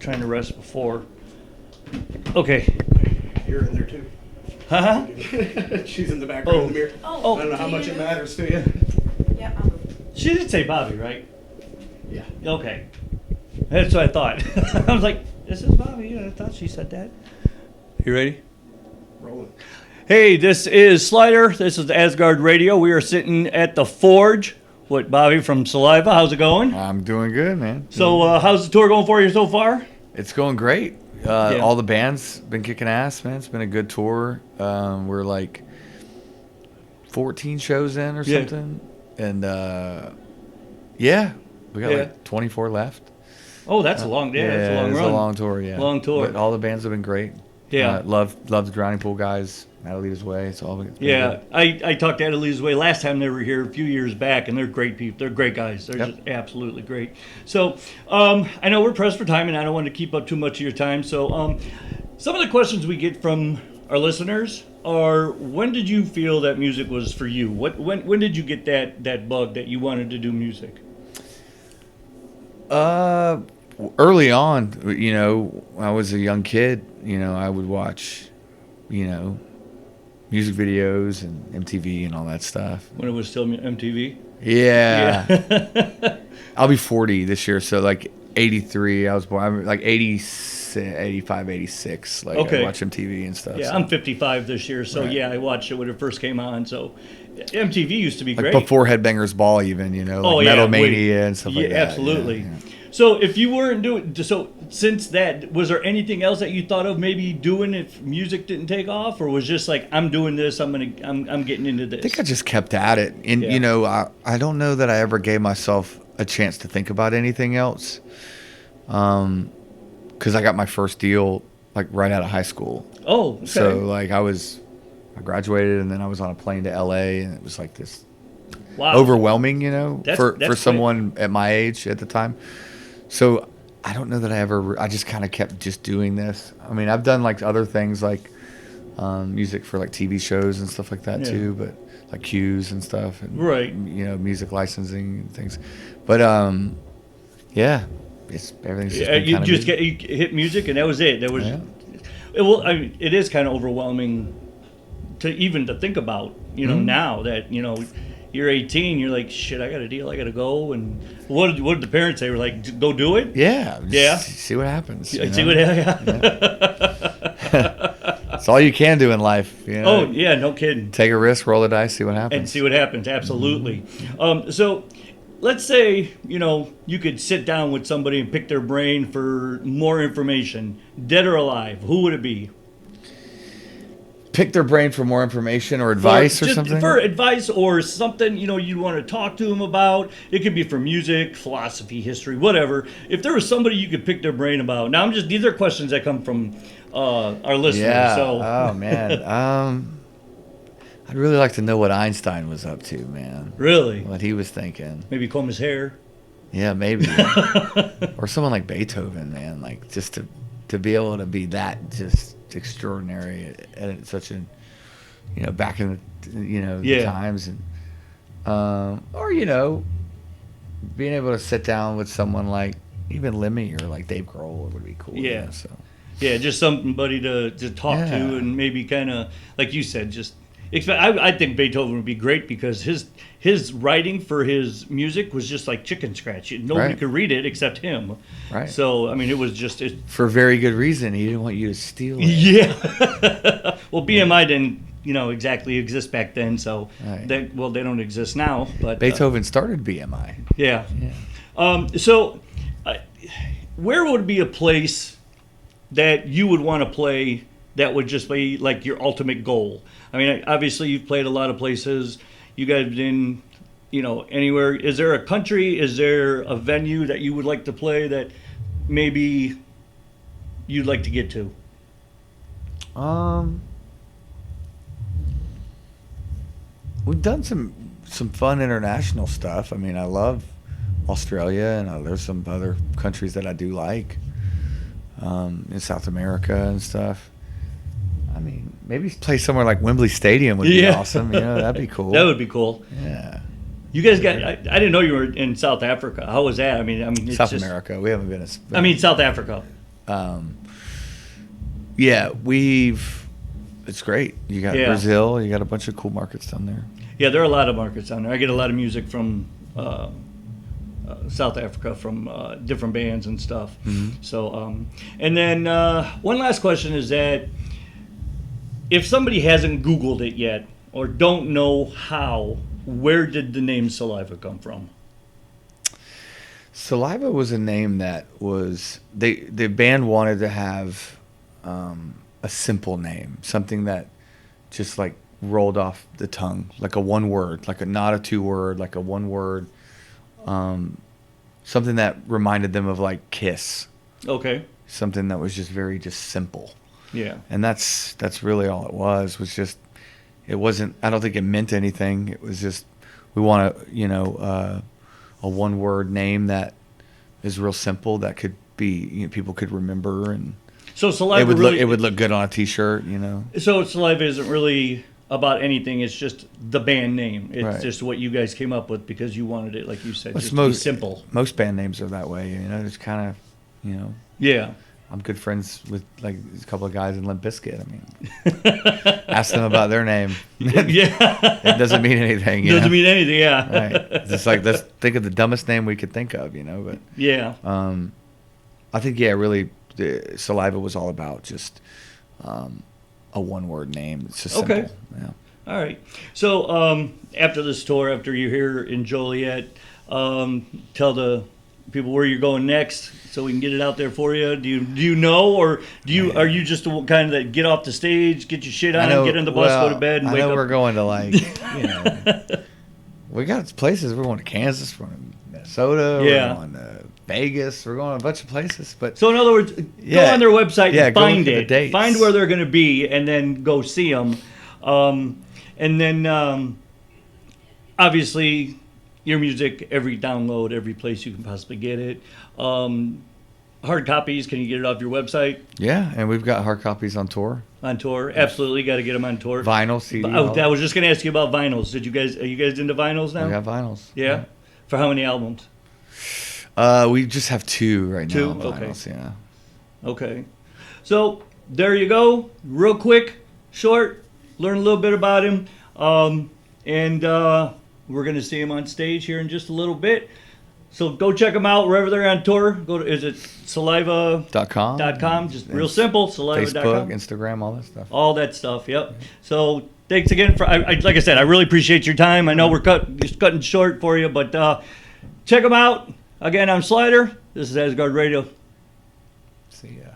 trying to rest before. Okay. You're in there too. Huh? She's in the background in the mirror. Oh. I don't know how much it matters to you. Yeah, She did say Bobby, right? Yeah. Okay. That's what I thought. I was like, this is Bobby. Yeah, I thought she said that. You ready? Rolling. Hey, this is Slider. This is Asgard Radio. We are sitting at the Forge. What, Bobby from Saliva? How's it going? I'm doing good, man. So, how's the tour going for you so far? It's going great. Yeah. All the bands been kicking ass, man. It's been a good tour. We're like 14 shows in or Yeah. something. And yeah, we got Yeah. like 24 left. Oh, that's a long day. That's a long it's run. a long tour, yeah. Long tour. But all the bands have been great. Yeah. Love the Drowning Pool guys. Adelita's Way. It's all been Yeah, good. I talked to Adelita's Way last time they were here a few years back, and they're great people. They're great guys. They're Yep. just absolutely great. So I know we're pressed for time, and I don't want to keep up too much of your time. So some of the questions we get from our listeners are, when did you feel that music was for you? When did you get that bug that you wanted to do music? Early on, when I was a young kid, I would watch, music videos and MTV and all that stuff. When it was still MTV? Yeah. Yeah. I'll be 40 this year, so like 83, I was born. I'm like 86, 85, 86. Like Okay. I watch MTV and stuff. Yeah, so. I'm 55 this year, so Right. yeah, I watched it when it first came on. So MTV used to be Like great. before Headbangers Ball even, Oh, yeah, Metal wait. Mania and stuff like Yeah, that. absolutely. Yeah. So if you weren't doing, so since that, was there anything else that you thought of maybe doing if music didn't take off, or was just like, I'm doing this, I'm getting into this? I think I just kept at it. And, Yeah. I don't know that I ever gave myself a chance to think about anything else. Because I got my first deal like right out of high school. Oh, okay. So like I graduated and then I was on a plane to LA and it was like this Wow. overwhelming, That's for quick. someone at my age at the time. So I don't know that I just kind of kept just doing this. I mean, I've done like other things like music for like TV shows and stuff like that Yeah. too, but like cues and stuff and Right. music licensing and things. But yeah, everything's just been You kinda just me. you hit music and that was it. That was, Yeah. well, I mean, it is kind of overwhelming to think about, Mm-hmm. now that, you're 18, you're like, shit, I got a deal, I got to go. And what did the parents say? Were like, go do it? Yeah, just Yeah. see what happens. See you know? what happened? It's all you can do in life. Oh, yeah, no kidding. Take a risk, roll the dice, see what happens. And see what happens, absolutely. So let's say, you could sit down with somebody and pick their brain for more information, dead or alive. Who would it be? Pick their brain for more information or advice or Just something. for advice or something, you want to talk to them about. It could be for music, philosophy, history, whatever. If there was somebody you could pick their brain about. Now, these are questions that come from our listeners. Yeah. So. Oh man. I'd really like to know what Einstein was up to, man. Really? What he was thinking. Maybe comb his hair. Yeah, maybe. Or someone like Beethoven, man. Like just to be able to be that just extraordinary at such a back in the the Yeah. times and or being able to sit down with someone like even Lemmy or like Dave Grohl would be cool. Yeah. So Yeah, just somebody to talk Yeah. to and maybe kind of, like you said, just I think Beethoven would be great because his writing for his music was just like chicken scratch. Nobody Right. could read it except him. Right. So, I mean, it was just... for very good reason. He didn't want you to steal it. Yeah. Well, BMI didn't, exactly exist back then, so Right. they don't exist now. But Beethoven started BMI. yeah. Yeah. So, where would be a place that you would want to play that would just be like your ultimate goal? I mean, obviously you've played a lot of places. You guys been, anywhere. Is there a country? Is there a venue that you would like to play that maybe you'd like to get to? We've done some fun international stuff. I mean, I love Australia, and there's some other countries that I do like in South America and stuff. I mean, maybe play somewhere like Wembley Stadium would be Yeah. awesome. That'd be cool. That would be cool. Yeah. You guys got? I didn't know you were in South Africa. How was that? I mean, it's South just, America. We haven't been. I mean, South Africa. Yeah, it's great. You got Yeah. Brazil. You got a bunch of cool markets down there. Yeah, there are a lot of markets down there. I get a lot of music from South Africa from different bands and stuff. So, and then one last question is that if somebody hasn't Googled it yet or don't know how, where did the name Saliva come from? Saliva was a name that was the band wanted to have a simple name, something that just like rolled off the tongue, like a one word, like not a two word, like a one word, something that reminded them of like Kiss, Okay. something that was just very simple. Yeah. And that's really all it was just, it wasn't, I don't think it meant anything. It was just, we want a one word name that is real simple that could be, people could remember, and So Saliva really, it would look good on a t-shirt, So Saliva isn't really about anything. It's just the band name. It's Right. just what you guys came up with because you wanted it, like you said, It's just to be simple. Most band names are that way, it's kind of, Yeah. I'm good friends with like a couple of guys in Limp Bizkit. I mean, ask them about their name. Yeah. It doesn't mean anything. Doesn't mean anything. Yeah. Right. It's just like, let's think of the dumbest name we could think of, But Yeah. I think, really, the Saliva was all about just a one-word name. It's just Okay. simple. Yeah. All right. So after this tour, after you're here in Joliet, tell the people where you're going next, so we can get it out there for you. Do you know, or are you just the kind of that get off the stage, get your shit on, get in the bus, go to bed, and I wake know up? we're going to we got places. We're going to Kansas, we're going to Minnesota, Yeah. we're going to Vegas, we're going to a bunch of places. But So in other words, go Yeah. on their website Yeah, and go find look at the it, dates. find where they're going to be, and then go see them. And then obviously your music, every download, every place you can possibly get it. Hard copies, can you get it off your website? yeah, and we've got hard copies on tour, On tour, absolutely got to get them on tour. vinyl, CD. I was just going to ask you about vinyls. Are you guys into vinyls now? We got vinyls. Yeah. For how many albums? We just have two right now. Two? on Okay. vinyls, yeah. Okay. So there you go. Real quick, short, learn a little bit about him. And we're going to see him on stage here in just a little bit. So go check them out wherever they're on tour. Is it saliva.com? .com. Just real simple, saliva.com. Facebook, Instagram, all that stuff. All that stuff, yep. So thanks again for, like I said, I really appreciate your time. I know we're cutting short for you, but check them out. Again, I'm Slider. This is Asgard Radio. See ya.